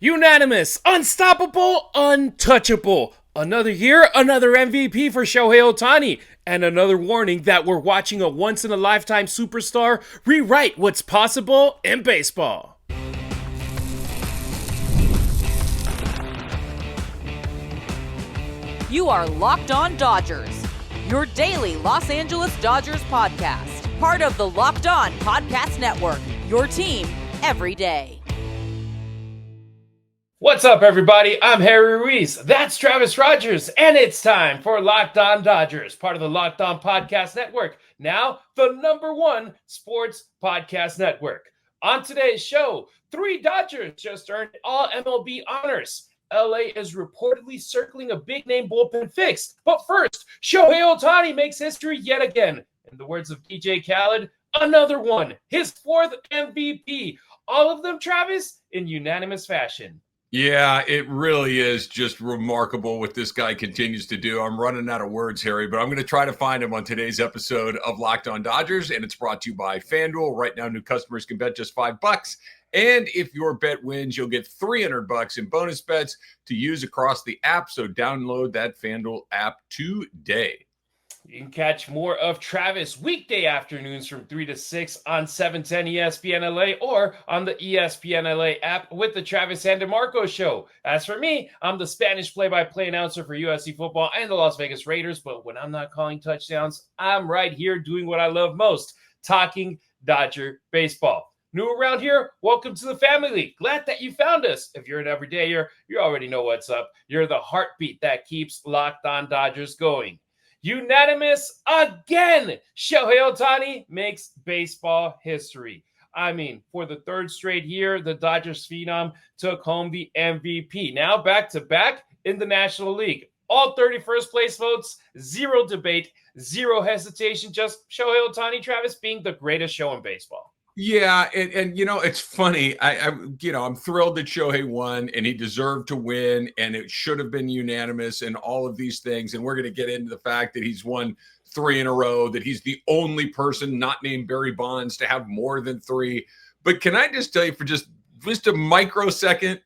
Unanimous, unstoppable, untouchable. Another year, another MVP for Shohei Ohtani, and another warning that we're watching a once-in-a-lifetime superstar rewrite what's possible in baseball. You are Locked On Dodgers, your daily Los Angeles Dodgers podcast. Part of the Locked On Podcast Network, your team every day. What's up, everybody? I'm Harry Ruiz. That's Travis Rodgers, and it's time for Locked On Dodgers, part of the Locked On Podcast Network, now the #1 sports podcast network. On today's show, 3 Dodgers just earned All-MLB honors. LA is reportedly circling a big-name bullpen fix. But first, Shohei Ohtani makes history yet again. In the words of DJ Khaled, another one, his 4th MVP. All of them, Travis, in unanimous fashion. Yeah, it really is just remarkable what this guy continues to do. I'm running out of words, Harry, but I'm going to try to find him on today's episode of Locked On Dodgers, and it's brought to you by FanDuel. Right now, new customers can bet just $5. And if your bet wins, you'll get $300 in bonus bets to use across the app. So download that FanDuel app today. You can catch more of Travis weekday afternoons from 3 to 6 on 710 ESPN LA or on the ESPN LA app with the Travis and DeMarco Show. As for me, I'm the Spanish play-by-play announcer for USC football and the Las Vegas Raiders, but when I'm not calling touchdowns, I'm right here doing what I love most, talking Dodger baseball. New around here, welcome to the family. Glad that you found us. If you're an everydayer, you already know what's up. You're the heartbeat that keeps Locked On Dodgers going. Unanimous again. Shohei Ohtani makes baseball history. I mean, for the 3rd straight year, the Dodgers phenom took home the MVP. Now back-to-back in the National League. All 31st place votes, 0 debate, 0 hesitation. Just Shohei Ohtani, Travis, being the greatest show in baseball. Yeah, and you know, it's funny. I'm thrilled that Shohei won, and he deserved to win, and it should have been unanimous, and all of these things. And we're going to get into the fact that he's won 3 in a row, that he's the only person not named Barry Bonds to have more than 3. But can I just tell you for just a microsecond,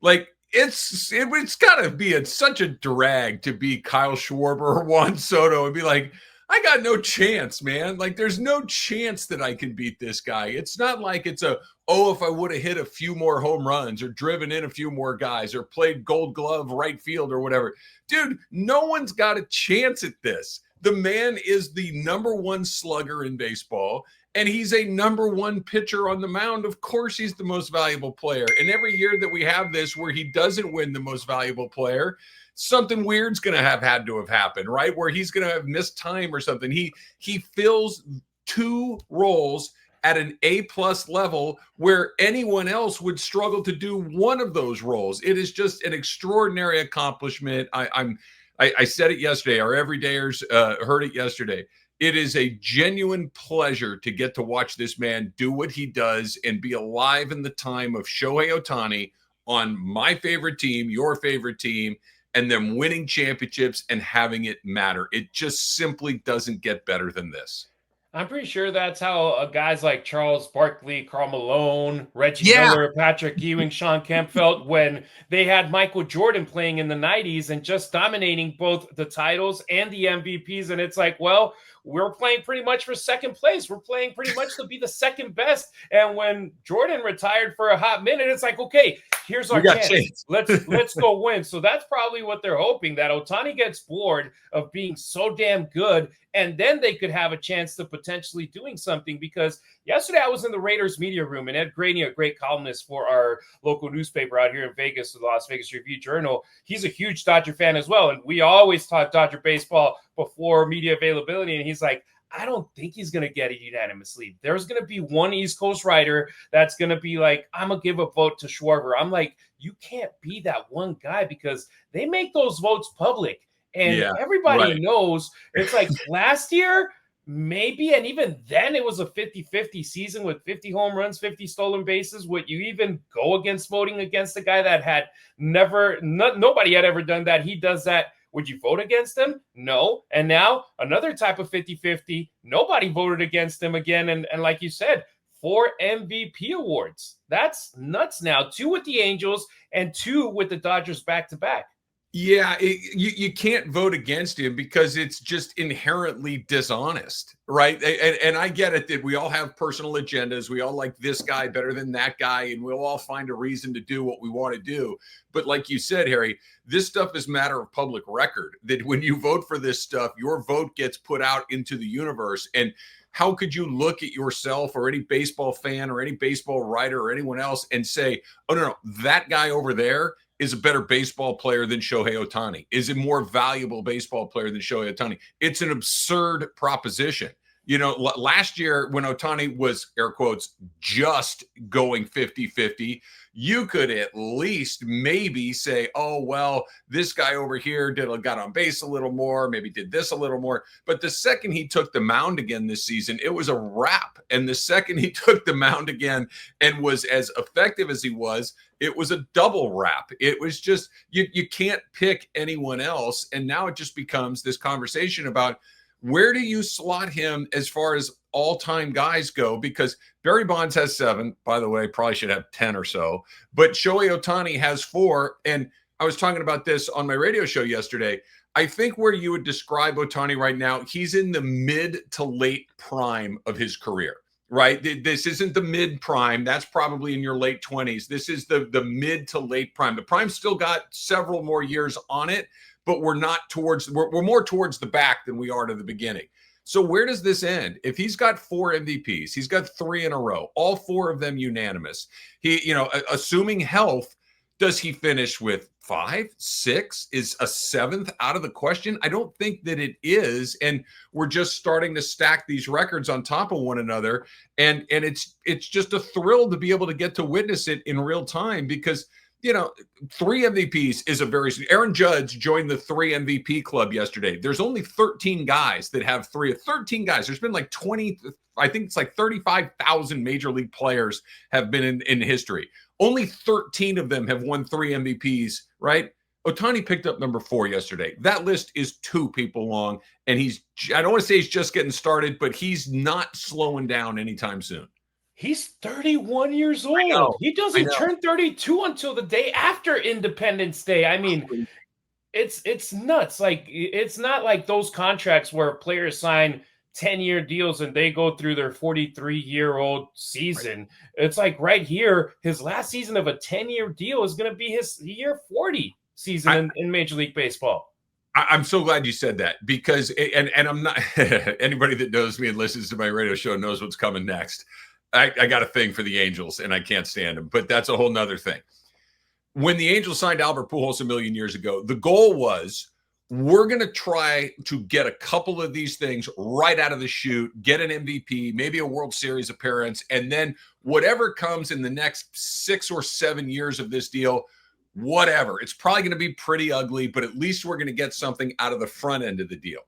like it's got to be such a drag to be Kyle Schwarber or Juan Soto and be like, I got no chance, man. Like, there's no chance that I can beat this guy. It's not like it's if I would have hit a few more home runs or driven in a few more guys or played Gold Glove right field or whatever. Dude, no one's got a chance at this. The man is the #1 slugger in baseball, and he's a #1 pitcher on the mound. Of course, he's the most valuable player. And every year that we have this where he doesn't win the most valuable player, something weird's going to have had to have happened, right? Where he's going to have missed time or something. He fills 2 roles at an A+ level where anyone else would struggle to do one of those roles. It is just an extraordinary accomplishment. I said it yesterday. Our everydayers heard it yesterday. It is a genuine pleasure to get to watch this man do what he does and be alive in the time of Shohei Ohtani on my favorite team, your favorite team, and them winning championships and having it matter. It just simply doesn't get better than this. I'm pretty sure that's how guys like Charles Barkley, Karl Malone, Reggie Miller, Patrick Ewing, Sean Kemp felt when they had Michael Jordan playing in the 90s and just dominating both the titles and the MVPs. And it's like, well, we're playing pretty much for second place. We're playing pretty much to be the second best. And when Jordan retired for a hot minute, it's like, okay, here's our chance. Let's go win. So that's probably what they're hoping, that Ohtani gets bored of being so damn good, and then they could have a chance to potentially doing something. Because yesterday I was in the Raiders media room, and Ed Graney, a great columnist for our local newspaper out here in Vegas, the Las Vegas Review-Journal, he's a huge Dodger fan as well. And we always talk Dodger baseball before media availability. And he's like, I don't think he's going to get a unanimous lead. There's going to be one East Coast writer that's going to be like, I'm going to give a vote to Schwarber. I'm like, you can't be that one guy, because they make those votes public. And everybody knows. It's like last year, maybe, and even then it was a 50-50 season with 50 home runs, 50 stolen bases. Would you even go against voting against a guy that had nobody had ever done that? He does that. Would you vote against him? No. And now another type of 50-50. Nobody voted against him again. And like you said, 4 MVP awards. That's nuts now. 2 with the Angels and 2 with the Dodgers back-to-back. Yeah, you can't vote against him because it's just inherently dishonest, right? And I get it that we all have personal agendas. We all like this guy better than that guy, and we'll all find a reason to do what we want to do. But like you said, Harry, this stuff is matter of public record, that when you vote for this stuff, your vote gets put out into the universe. And how could you look at yourself or any baseball fan or any baseball writer or anyone else and say, oh, no, that guy over there is a better baseball player than Shohei Ohtani, is a more valuable baseball player than Shohei Ohtani? It's an absurd proposition. You know, last year when Ohtani was, air quotes, just going 50-50, you could at least maybe say, oh, well, this guy over here got on base a little more, maybe did this a little more. But the second he took the mound again this season, it was a wrap. And the second he took the mound again and was as effective as he was, it was a double wrap. It was just, you can't pick anyone else. And now it just becomes this conversation about, where do you slot him as far as all-time guys go? Because Barry Bonds has 7, by the way, probably should have 10 or so, but Shohei Ohtani has 4. And I was talking about this on my radio show yesterday. I think where you would describe Ohtani right now, he's in the mid to late prime of his career, right? This isn't the mid prime. That's probably in your late 20s. This is the mid to late prime. The prime still got several more years on it, but we're more towards the back than we are to the beginning. So where does this end? If he's got 4 MVPs, he's got 3 in a row, all 4 of them unanimous. Assuming health, does he finish with 5, 6? Is a 7th out of the question? I don't think that it is. And we're just starting to stack these records on top of one another. And it's just a thrill to be able to get to witness it in real time, because 3 MVPs is Aaron Judge joined the 3 MVP club yesterday. There's only 13 guys that have 13 guys. There's been like 20, I think it's like 35,000 major league players have been in history. Only 13 of them have won 3 MVPs, right? Ohtani picked up number 4 yesterday. That list is 2 people long, and I don't want to say he's just getting started, but he's not slowing down anytime soon. He's 31 years old. He doesn't turn 32 until the day after Independence Day. I mean, it's nuts. Like, it's not like those contracts where players sign 10-year deals and they go through their 43-year-old season. Right. It's like right here, his last season of a 10-year deal is going to be his year 40 season in Major League Baseball. I'm so glad you said that, because, and I'm not, anybody that knows me and listens to my radio show knows what's coming next. I got a thing for the Angels, and I can't stand them, but that's a whole nother thing. When the Angels signed Albert Pujols a million years ago, the goal was, we're going to try to get a couple of these things right out of the chute, get an MVP, maybe a World Series appearance, and then whatever comes in the next 6 or 7 years of this deal, whatever. It's probably going to be pretty ugly, but at least we're going to get something out of the front end of the deal.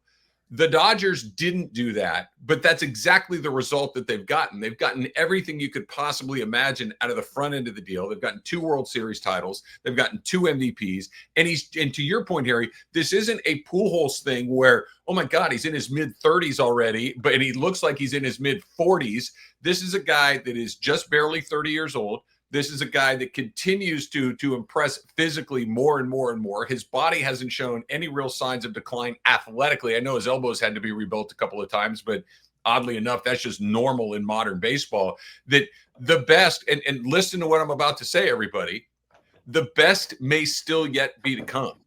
The Dodgers didn't do that, but that's exactly the result that they've gotten. They've gotten everything you could possibly imagine out of the front end of the deal. They've gotten 2 World Series titles. They've gotten 2 MVPs. And to your point, Harry, this isn't a Pujols thing where, oh my God, he's in his mid-30s already, and he looks like he's in his mid-40s. This is a guy that is just barely 30 years old. This is a guy that continues to impress physically more and more and more. His body hasn't shown any real signs of decline athletically. I know his elbows had to be rebuilt a couple of times, but oddly enough, that's just normal in modern baseball. That the best, and listen to what I'm about to say, everybody, the best may still yet be to come.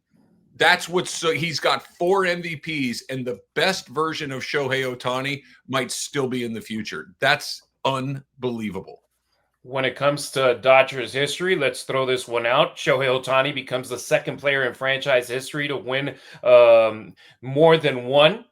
That's he's got 4 MVPs, and the best version of Shohei Ohtani might still be in the future. That's unbelievable. When it comes to Dodgers history, let's throw this one out. Shohei Ohtani becomes the 2nd player in franchise history to win more than one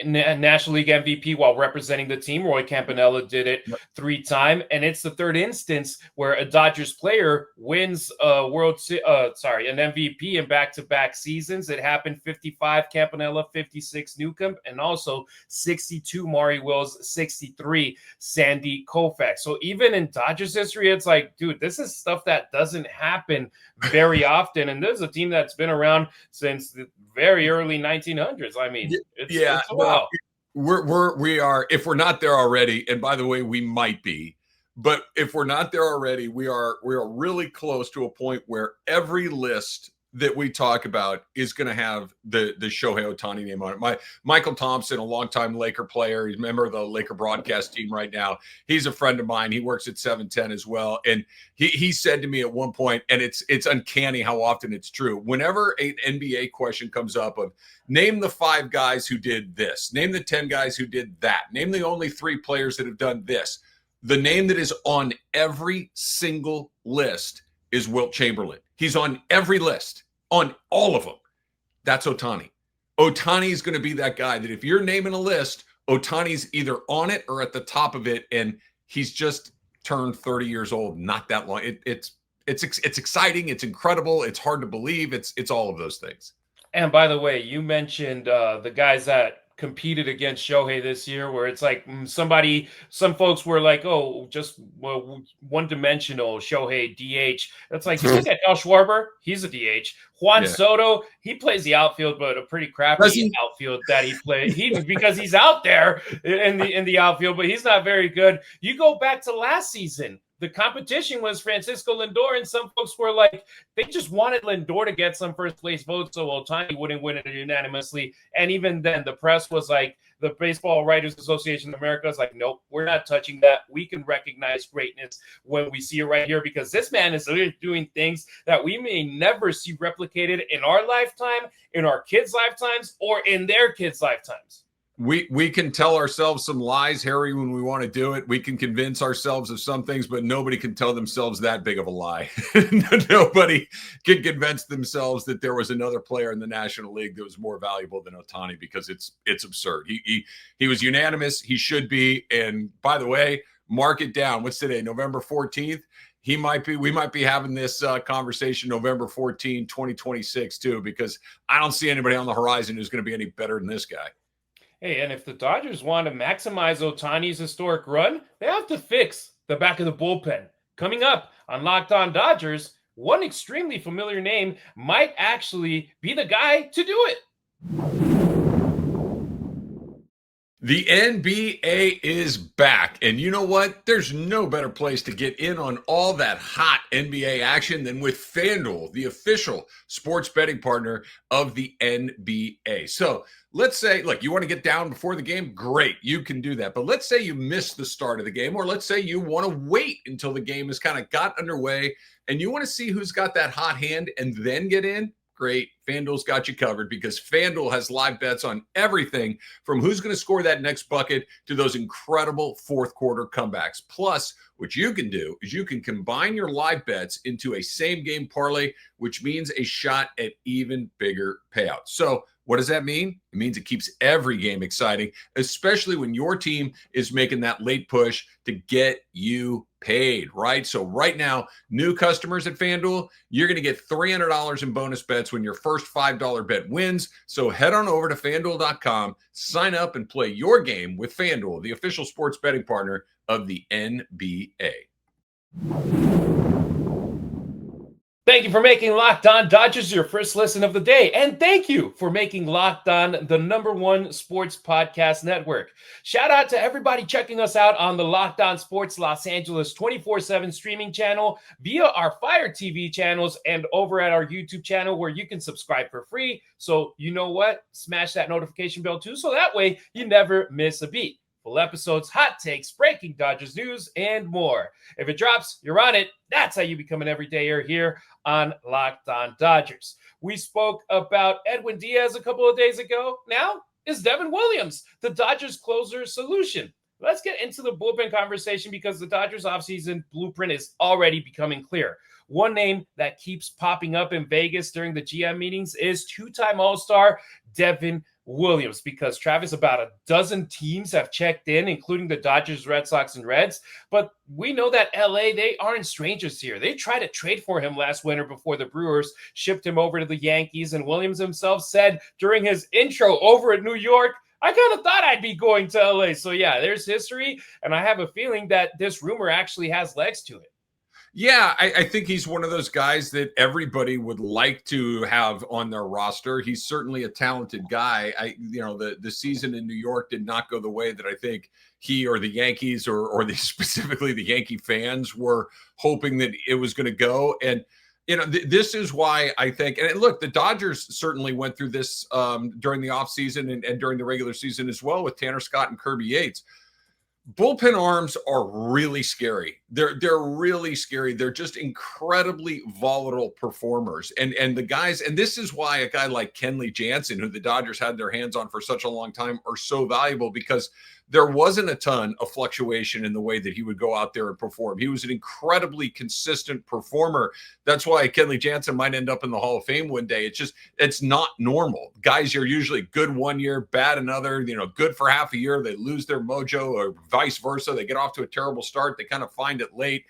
National League MVP while representing the team. Roy Campanella did it 3 times, and it's the 3rd instance where a Dodgers player wins an MVP in back-to-back seasons. It happened 55 Campanella, 56 Newcomb, and also 62 Maury Wills, 63 Sandy Koufax. So even in Dodgers history, it's like, dude, this is stuff that doesn't happen very often, and this is a team that's been around since the very early 1900s. I mean, it's we are, if we're not there already, and by the way, we might be, But if we're not there already, we are really close to a point where every list that we talk about is going to have the Shohei Ohtani name on it. Michael Thompson, a longtime Laker player, he's a member of the Laker broadcast team right now. He's a friend of mine. He works at 710 as well. And he said to me at one point, and it's uncanny how often it's true. Whenever an NBA question comes up of name the 5 guys who did this, name the 10 guys who did that, name the only 3 players that have done this, the name that is on every single list is Wilt Chamberlain. He's on every list, on all of them. That's Ohtani. Ohtani is going to be that guy that if you're naming a list, Ohtani's either on it or at the top of it, and he's just turned 30 years old not that long. It's exciting. It's incredible. It's hard to believe. It's all of those things. And by the way, you mentioned the guys that competed against Shohei this year, where it's like some folks were like, oh, just one-dimensional Shohei DH. That's like, you look at Schwarber, he's a DH. Juan Soto, he plays the outfield, but a pretty crappy outfield that he plays. Because he's out there in the outfield, but he's not very good. You go back to last season, the competition was Francisco Lindor, and some folks were like, they just wanted Lindor to get some first place votes so Ohtani wouldn't win it unanimously. And even then, the press was like, the Baseball Writers Association of America is like, nope, we're not touching that. We can recognize greatness when we see it right here, because this man is doing things that we may never see replicated in our lifetime, in our kids' lifetimes, or in their kids' lifetimes. We can tell ourselves some lies, Harry, when we want to do it. We can convince ourselves of some things, but nobody can tell themselves that big of a lie. Nobody can convince themselves that there was another player in the National League that was more valuable than Ohtani, because it's absurd. He was unanimous. He should be. And by the way, mark it down. What's today? November 14th. We might be having this conversation November 14, 2026 too, because I don't see anybody on the horizon who's going to be any better than this guy. Hey, and if the Dodgers want to maximize Ohtani's historic run, they have to fix the back of the bullpen. Coming up on Locked On Dodgers, one extremely familiar name might actually be the guy to do it. The NBA is back, and you know what? There's no better place to get in on all that hot NBA action than with FanDuel, the official sports betting partner of the NBA. So let's say, look, you want to get down before the game? Great, you can do that. But let's say you missed the start of the game, or let's say you want to wait until the game has kind of got underway, and you want to see who's got that hot hand and then get in. Great. FanDuel's got you covered, because FanDuel has live bets on everything from who's going to score that next bucket to those incredible fourth quarter comebacks. Plus, what you can do is you can combine your live bets into a same game parlay, which means a shot at even bigger payouts. So what does that mean? It means it keeps every game exciting, especially when your team is making that late push to get you paid, right? So right now, new customers at FanDuel, you're going to get $300 in bonus bets when your first $5 bet wins. So head on over to FanDuel.com, sign up, and play your game with FanDuel, the official sports betting partner of the NBA. Thank you for making Locked On Dodgers your first listen of the day. And thank you for making Locked On the #1 sports podcast network. Shout out to everybody checking us out on the Locked On Sports Los Angeles 24/7 streaming channel, via our Fire TV channels, and over at our YouTube channel, where you can subscribe for free. So you know what? Smash that notification bell too, so that way you never miss a beat. Full episodes, hot takes, breaking Dodgers news, and more. If it drops, you're on it. That's how you become an everydayer here on Locked On Dodgers. We spoke about Edwin Diaz a couple of days ago. Now is Devin Williams the Dodgers closer solution? Let's get into the bullpen conversation, because the Dodgers offseason blueprint is already becoming clear. One name that keeps popping up in Vegas during the GM meetings is two-time All-Star Devin Williams, because Travis, about a dozen teams have checked in, including the Dodgers, Red Sox, and Reds. But we know that LA, they aren't strangers here. They tried to trade for him last winter before the Brewers shipped him over to the Yankees. And Williams himself said during his intro over at New York, I kind of thought I'd be going to LA. So yeah, there's history. And I have a feeling that this rumor actually has legs to it. Yeah, I think he's one of those guys that everybody would like to have on their roster. He's certainly a talented guy. The season in New York did not go the way that I think he or the Yankees or specifically the Yankee fans were hoping that it was going to go. And this is why I think, and look, the Dodgers certainly went through this during the offseason and during the regular season as well with Tanner Scott and Kirby Yates. Bullpen arms are really scary. They're really scary. They're just incredibly volatile performers. And the guys, and this is why a guy like Kenley Jansen, who the Dodgers had their hands on for such a long time, are so valuable, because there wasn't a ton of fluctuation in the way that he would go out there and perform. He was an incredibly consistent performer. That's why Kenley Jansen might end up in the Hall of Fame one day. It's not normal. Guys are usually good one year, bad another, good for half a year. They lose their mojo, or vice versa. They get off to a terrible start. They kind of find it late.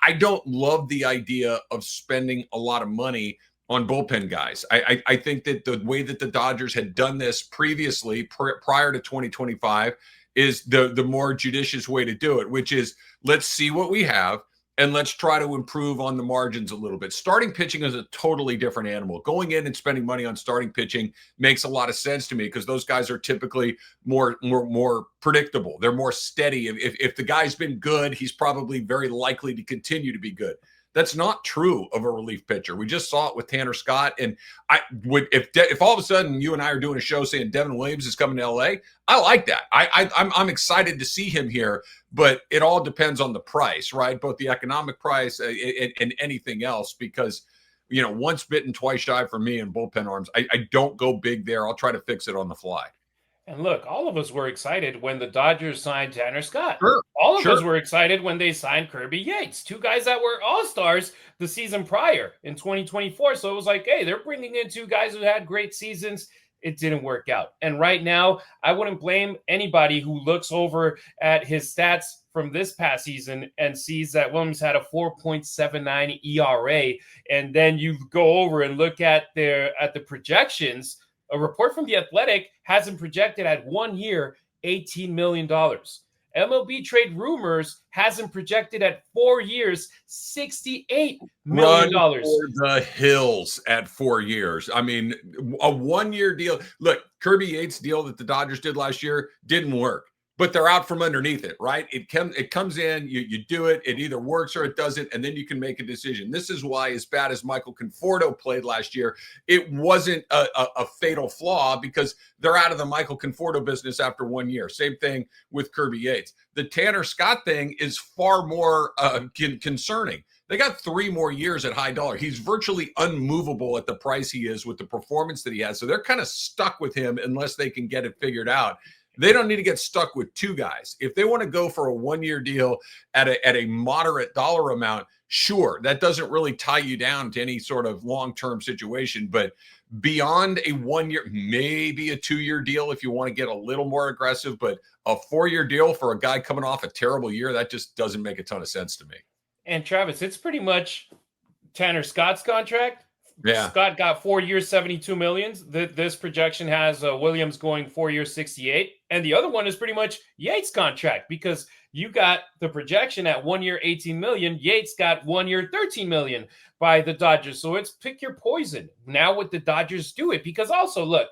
I don't love the idea of spending a lot of money on bullpen guys. I think that the way that the Dodgers had done this previously, prior to 2025, is the more judicious way to do it, which is, let's see what we have and let's try to improve on the margins a little bit. Starting pitching is a totally different animal. Going in and spending money on starting pitching makes a lot of sense to me, because those guys are typically more predictable. They're more steady. If the guy's been good, he's probably very likely to continue to be good. That's not true of a relief pitcher. We just saw it with Tanner Scott. And if all of a sudden you and I are doing a show saying Devin Williams is coming to LA, I like that. I'm excited to see him here, but it all depends on the price, right? Both the economic price and anything else, because, once bitten, twice shy for me in bullpen arms. I don't go big there. I'll try to fix it on the fly. And look, all of us were excited when the Dodgers signed Tanner Scott. Sure, all of us were excited when they signed Kirby Yates, two guys that were all-stars the season prior in 2024. So it was like, hey, they're bringing in two guys who had great seasons. It didn't work out. And right now, I wouldn't blame anybody who looks over at his stats from this past season and sees that Williams had a 4.79 ERA. And then you go over and look at the projections. A report from The Athletic has him projected at 1 year, $18 million. MLB Trade Rumors has him projected at 4 years, $68 million. Run for the hills at 4 years. I mean, a 1 year deal. Look, Kirby Yates' deal that the Dodgers did last year didn't work, but they're out from underneath it, right? It comes in, you do it, it either works or it doesn't, and then you can make a decision. This is why, as bad as Michael Conforto played last year, it wasn't a fatal flaw, because they're out of the Michael Conforto business after 1 year. Same thing with Kirby Yates. The Tanner Scott thing is far more concerning. They got 3 more years at high dollar. He's virtually unmovable at the price he is with the performance that he has. So they're kind of stuck with him unless they can get it figured out. They don't need to get stuck with 2 guys. If they want to go for a 1 year deal at a moderate dollar amount, sure, that doesn't really tie you down to any sort of long-term situation. But beyond a 1 year, maybe a 2 year deal if you want to get a little more aggressive, but a 4 year deal for a guy coming off a terrible year, that just doesn't make a ton of sense to me. And Travis, it's pretty much Tanner Scott's contract. Yeah. Scott got 4 years, $72 million. This projection has Williams going 4 years, $68. And the other one is pretty much Yates' contract, because you got the projection at 1 year, $18 million. Yates got 1 year, $13 million by the Dodgers. So it's pick your poison. Now would the Dodgers do it? Because also, look,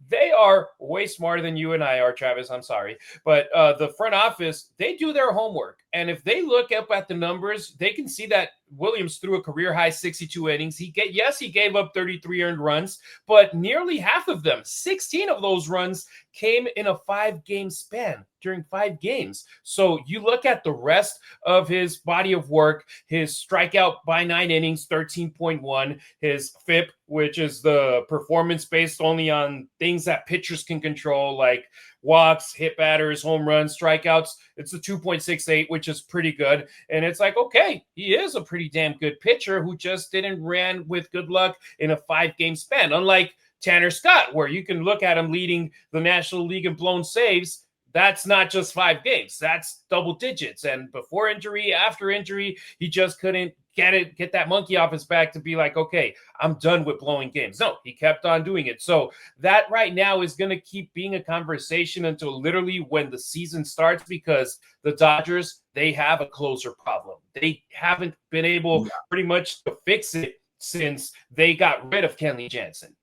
they are way smarter than you and I are, Travis. I'm sorry. But the front office, they do their homework. And if they look up at the numbers, they can see that Williams threw a career-high 62 innings. He gave up 33 earned runs, but nearly half of them, 16 of those runs, came in a 5-game span during 5 games. So you look at the rest of his body of work, his strikeout by 9 innings, 13.1, his FIP, which is the performance based only on things that pitchers can control, like walks, hit batters, home runs, strikeouts. It's a 2.68, which is pretty good. And it's like, okay, he is a pretty damn good pitcher who just didn't ran with good luck in a 5-game span. Unlike Tanner Scott, where you can look at him leading the National League in blown saves. That's not just 5 games. That's double digits. And before injury, after injury, he just couldn't get that monkey off his back to be like, okay, I'm done with blowing games. No, he kept on doing it. So that right now is going to keep being a conversation until literally when the season starts, because the Dodgers, they have a closer problem. They haven't been able pretty much to fix it since they got rid of Kenley Jansen.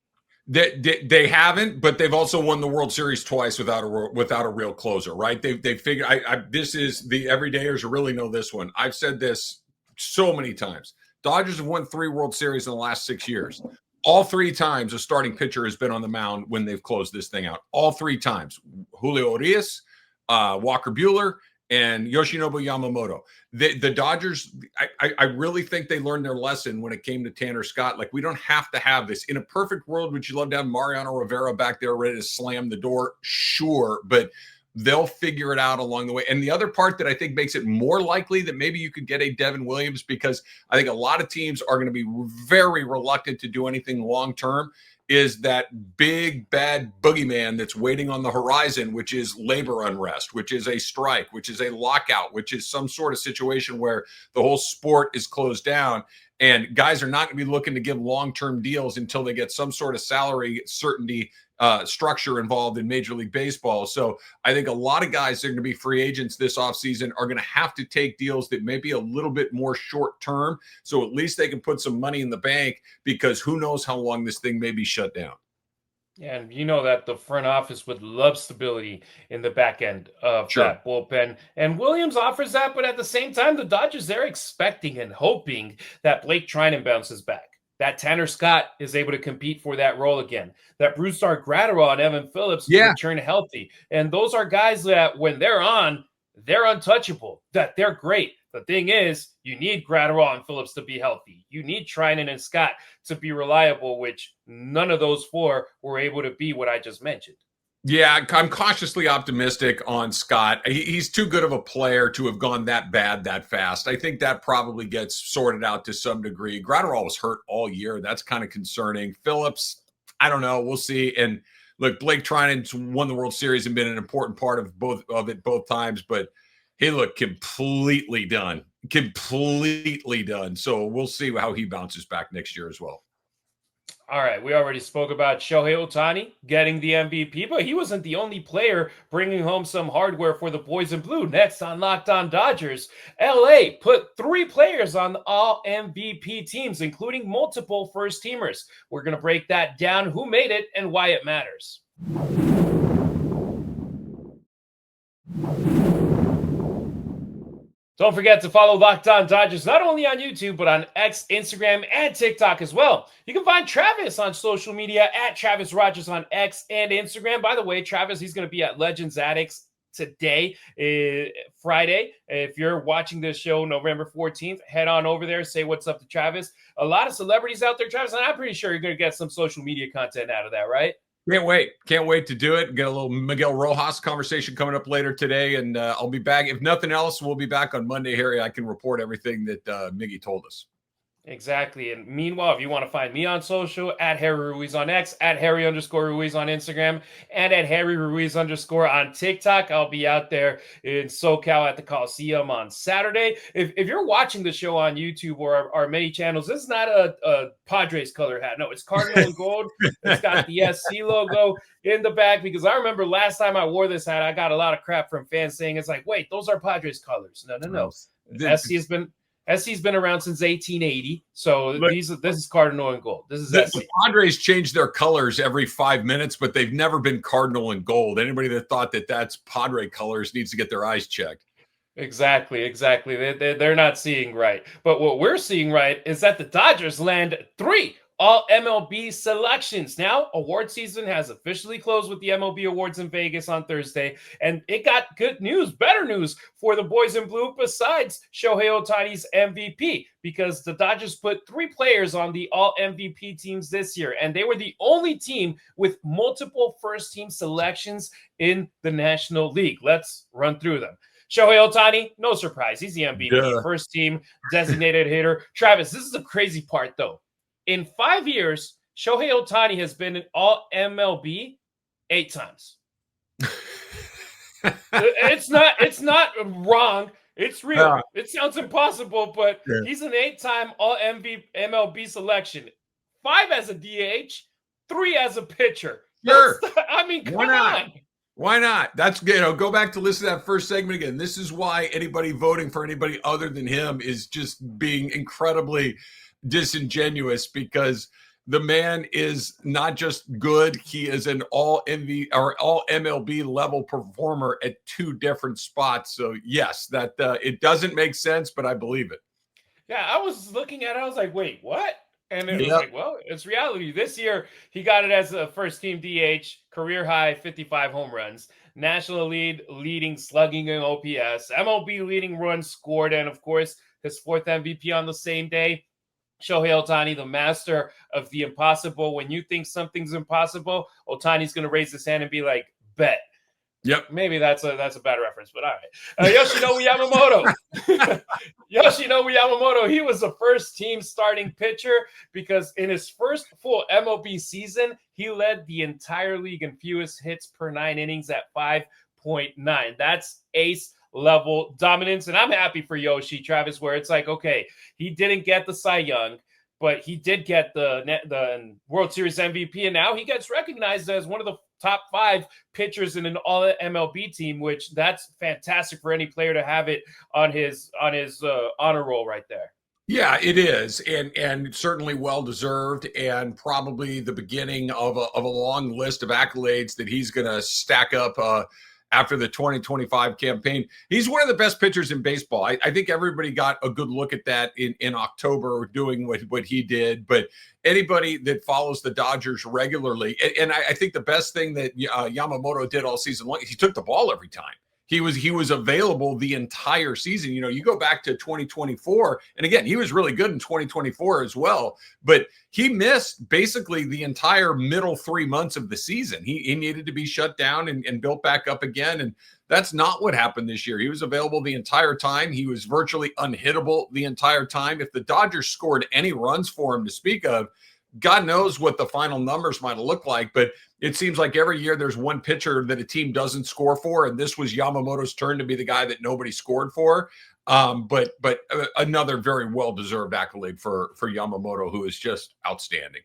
They haven't, but they've also won the World Series twice without a real closer, right? They figure this is the everydayers really know this one. I've said this so many times. Dodgers have won 3 World Series in the last 6 years. All 3 times a starting pitcher has been on the mound when they've closed this thing out. All 3 times. Julio Urias, Walker Buehler, and Yoshinobu Yamamoto. The Dodgers, I really think they learned their lesson when it came to Tanner Scott. Like, we don't have to have this. In a perfect world, would you love to have Mariano Rivera back there ready to slam the door? Sure, but they'll figure it out along the way. And the other part that I think makes it more likely that maybe you could get a Devin Williams, because I think a lot of teams are going to be very reluctant to do anything long-term, is that big, bad boogeyman that's waiting on the horizon, which is labor unrest, which is a strike, which is a lockout, which is some sort of situation where the whole sport is closed down. And guys are not going to be looking to give long-term deals until they get some sort of salary certainty structure involved in Major League Baseball. So I think a lot of guys that are going to be free agents this offseason are going to have to take deals that may be a little bit more short-term, so at least they can put some money in the bank, because who knows how long this thing may be shut down. And you know that the front office would love stability in the back end of that bullpen. And Williams offers that, but at the same time, the Dodgers, they're expecting and hoping that Blake Trinan bounces back, that Tanner Scott is able to compete for that role again, that Brusdar Graterol and Evan Phillips return healthy. And those are guys that when they're on, they're untouchable, that they're great. The thing is, you need Graterol and Phillips to be healthy. You need Trinan and Scott to be reliable, which none of those 4 were able to be what I just mentioned. Yeah, I'm cautiously optimistic on Scott. He's too good of a player to have gone that bad that fast. I think that probably gets sorted out to some degree. Graterol was hurt all year. That's kind of concerning. Phillips, I don't know. We'll see. And look, Blake Trinan's won the World Series and been an important part of both times, but he looked completely done. So we'll see how he bounces back next year as well. All right, we already spoke about Shohei Ohtani getting the MVP, but he wasn't the only player bringing home some hardware for the boys in blue. Next on Locked On Dodgers, LA put 3 players on the All-MVP teams, including multiple first-teamers. We're going to break that down, who made it and why it matters. Don't forget to follow Locked On Dodgers not only on YouTube, but on X, Instagram, and TikTok as well. You can find Travis on social media at Travis Rodgers on X and Instagram. By the way, Travis, he's going to be at Legends Addicts today, Friday. If you're watching this show November 14th, head on over there, say what's up to Travis. A lot of celebrities out there, Travis, and I'm pretty sure you're going to get some social media content out of that, right? Can't wait to do it. Get a little Miguel Rojas conversation coming up later today, and I'll be back. If nothing else, we'll be back on Monday, Harry. I can report everything that Miggy told us. Exactly. And meanwhile, if you want to find me on social, at Harry Ruiz on X, at Harry_Ruiz on Instagram, and at Harry Ruiz_ on TikTok, I'll be out there in SoCal at the Coliseum on Saturday. If you're watching the show on YouTube or our many channels, this is not a Padres color hat. No, it's cardinal and gold. It's got the SC logo in the back, because I remember last time I wore this hat, I got a lot of crap from fans saying it's like, wait, those are Padres colors. No. SC's been around since 1880, so this is cardinal and gold. This is SC. The Padres change their colors every 5 minutes, but they've never been cardinal and gold. Anybody that thought that that's Padre colors needs to get their eyes checked. Exactly. They're not seeing right. But what we're seeing right is that the Dodgers land 3 All-MLB selections. Now, award season has officially closed with the MLB Awards in Vegas on Thursday, and it got good news, better news for the boys in blue besides Shohei Ohtani's MVP, because the Dodgers put 3 players on the All-MVP teams this year, and they were the only team with multiple first-team selections in the National League. Let's run through them. Shohei Ohtani, no surprise. He's the MVP, first-team designated hitter. Travis, this is the crazy part, though. In 5 years, Shohei Ohtani has been in All-MLB 8 times. It's not wrong. It's real. Uh, It sounds impossible, but Yeah. he's an 8-time All-MLB selection. 5 as a DH, 3 as a pitcher. Sure. I mean, Why come not? on. Why not? That's, go back to listen to that first segment again. This is why anybody voting for anybody other than him is just being incredibly disingenuous, because the man is not just good, he is an all MLB level performer at 2 different spots. So yes, that it doesn't make sense, but I believe it. Yeah, I was looking at it. I was like, wait, what? And it was Yep. like, well, it's reality. This year, he got it as a first-team DH, career high 55 home runs, national leading slugging and OPS, MLB leading runs scored, and of course, his 4th MVP on the same day. Shohei Ohtani, the master of the impossible. When you think something's impossible, Ohtani's going to raise his hand and be like, bet. Yep. Maybe that's a bad reference, but all right. Yoshinobu Yamamoto. Yoshinobu Yamamoto, he was the first-team starting pitcher because in his first full MLB season, he led the entire league in fewest hits per 9 innings at 5.9. That's ace-level dominance, and I'm happy for Yoshi, Travis, where it's like, okay, he didn't get the Cy Young, but he did get the World Series MVP, and now he gets recognized as one of the top 5 pitchers in an all MLB team, which that's fantastic for any player to have it on his honor roll right there. Yeah, it is, and certainly well deserved, and probably the beginning of a long list of accolades that he's going to stack up after the 2025 campaign. He's one of the best pitchers in baseball. I think everybody got a good look at that in October doing what he did, but anybody that follows the Dodgers regularly, and I think the best thing that Yamamoto did all season long, he took the ball every time. He was available the entire season. You go back to 2024, and again, he was really good in 2024 as well, but he missed basically the entire middle 3 months of the season. He needed to be shut down and built back up again, and that's not what happened this year. He was available the entire time. He was virtually unhittable the entire time. If the Dodgers scored any runs for him to speak of, God knows what the final numbers might have looked like, but it seems like every year there's one pitcher that a team doesn't score for, and this was Yamamoto's turn to be the guy that nobody scored for. But another very well-deserved accolade for Yamamoto, who is just outstanding.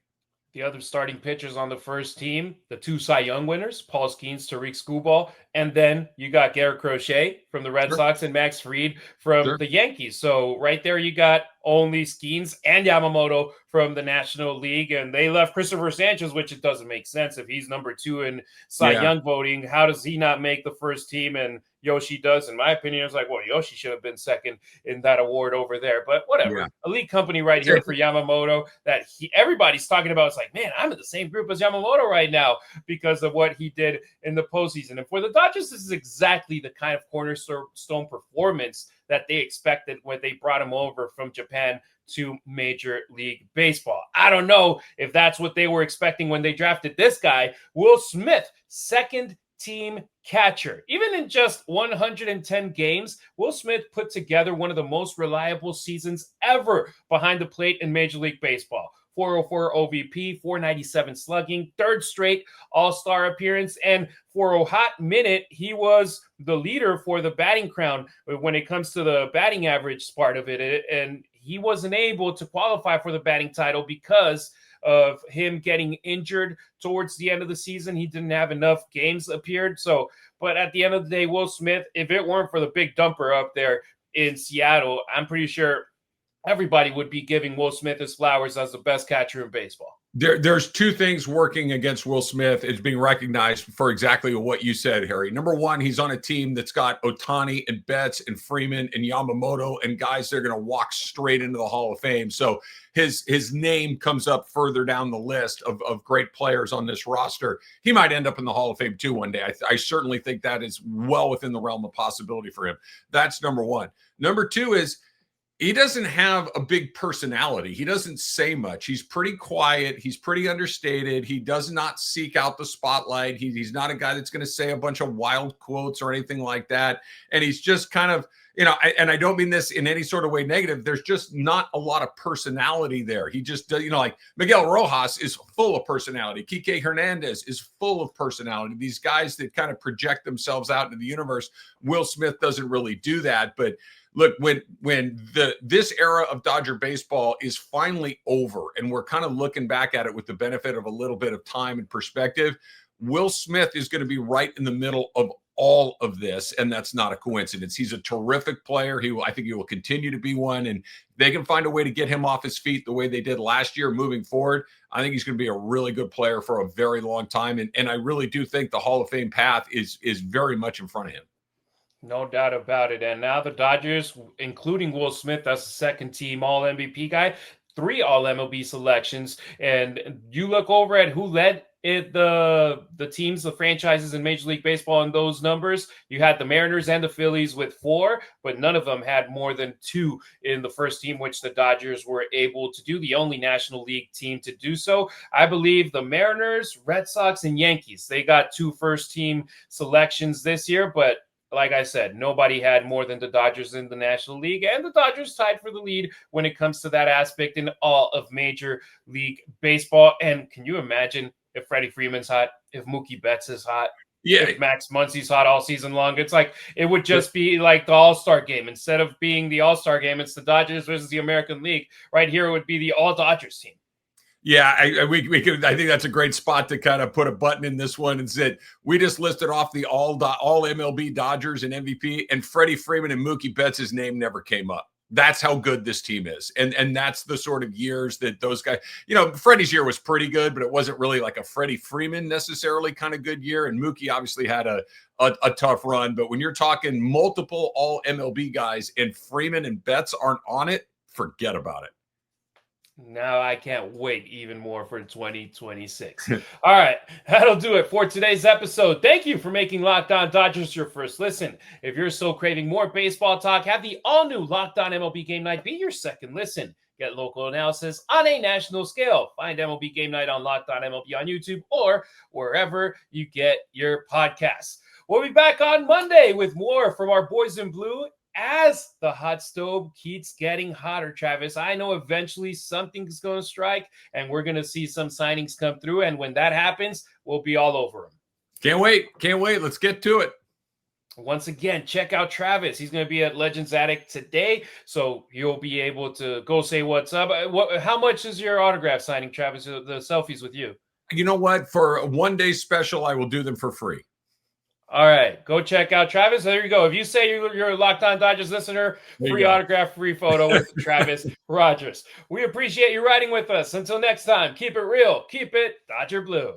The other starting pitchers on the first team, the 2 Cy Young winners, Paul Skeens, Tariq Skubal, and then you got Garrett Crochet from the Red Sox and Max Fried from the Yankees. So right there you got only Skeens and Yamamoto from the National League, and they left Christopher Sanchez, which it doesn't make sense. If he's number 2 in Cy Young voting, how does he not make the first team? And Yoshi does, in my opinion. It's like, well, Yoshi should have been second in that award over there, but whatever. Yeah. Elite company right here for Yamamoto that everybody's talking about. It's like, man, I'm in the same group as Yamamoto right now because of what he did in the postseason. And for the Dodgers, this is exactly the kind of cornerstone performance that they expected when they brought him over from Japan to Major League Baseball. I don't know if that's what they were expecting when they drafted this guy, Will Smith, second team catcher. Even in just 110 games, Will Smith put together one of the most reliable seasons ever behind the plate in Major League Baseball. 404 OVP, 497 slugging, 3rd straight All-Star appearance, and for a hot minute, he was the leader for the batting crown when it comes to the batting average part of it, and he wasn't able to qualify for the batting title because of him getting injured towards the end of the season. He didn't have enough games appeared. So, but at the end of the day, Will Smith, if it weren't for the big dumper up there in Seattle, I'm pretty sure everybody would be giving Will Smith his flowers as the best catcher in baseball. There's 2 things working against Will Smith. It's being recognized for exactly what you said, Harry. Number 1, he's on a team that's got Ohtani and Betts and Freeman and Yamamoto and guys that are going to walk straight into the Hall of Fame. So his name comes up further down the list of great players on this roster. He might end up in the Hall of Fame too one day. I certainly think that is well within the realm of possibility for him. That's number 1. Number 2 is he doesn't have a big personality. He doesn't say much. He's pretty quiet. He's pretty understated. He does not seek out the spotlight. He's not a guy that's going to say a bunch of wild quotes or anything like that. And he's just kind of, and I don't mean this in any sort of way negative. There's just not a lot of personality there. He just, like Miguel Rojas is full of personality. Kike Hernandez is full of personality. These guys that kind of project themselves out into the universe. Will Smith doesn't really do that, but look, when this era of Dodger baseball is finally over and we're kind of looking back at it with the benefit of a little bit of time and perspective, Will Smith is going to be right in the middle of all of this, and that's not a coincidence. He's a terrific player. I think he will continue to be one, and they can find a way to get him off his feet the way they did last year moving forward. I think he's going to be a really good player for a very long time, and I really do think the Hall of Fame path is very much in front of him. No doubt about it. And now the Dodgers, including Will Smith, that's the second team All-MVP guy, 3 All-MLB selections. And you look over at who led the teams, the franchises in Major League Baseball in those numbers. You had the Mariners and the Phillies with 4, but none of them had more than 2 in the first team, which the Dodgers were able to do, the only National League team to do so. I believe the Mariners, Red Sox, and Yankees, they got 2 first-team selections this year, but like I said, nobody had more than the Dodgers in the National League, and the Dodgers tied for the lead when it comes to that aspect in all of Major League Baseball. And can you imagine if Freddie Freeman's hot, if Mookie Betts is hot, if Max Muncy's hot all season long? It's like it would just be like the All-Star game. Instead of being the All-Star game, it's the Dodgers versus the American League. Right here, it would be the All-Dodgers team. Yeah, I think that's a great spot to kind of put a button in this one and said, we just listed off the all MLB Dodgers and MVP, and Freddie Freeman and Mookie Betts' name never came up. That's how good this team is. And that's the sort of years that those guys, Freddie's year was pretty good, but it wasn't really like a Freddie Freeman necessarily kind of good year. And Mookie obviously had a tough run. But when you're talking multiple all MLB guys and Freeman and Betts aren't on it, forget about it. Now I can't wait even more for 2026. All right, that'll do it for today's episode. Thank you for making Locked On Dodgers your first listen. If you're still craving more baseball talk, have the all-new Locked On MLB Game Night be your second listen. Get local analysis on a national scale. Find MLB Game Night on Locked On MLB on YouTube or wherever you get your podcasts. We'll be back on Monday with more from our boys in blue. As the hot stove keeps getting hotter, Travis, I know eventually something's going to strike and we're going to see some signings come through. And when that happens, we'll be all over them. Can't wait. Let's get to it. Once again, check out Travis. He's going to be at Legends Attic today, so you'll be able to go say what's up. How much is your autograph signing, Travis, the selfies with you? You know what? For a one-day special, I will do them for free. All right, go check out Travis. There you go. If you say you're a Locked On Dodgers listener, free autograph, free photo with Travis Rodgers. We appreciate you riding with us. Until next time, keep it real, keep it Dodger Blue.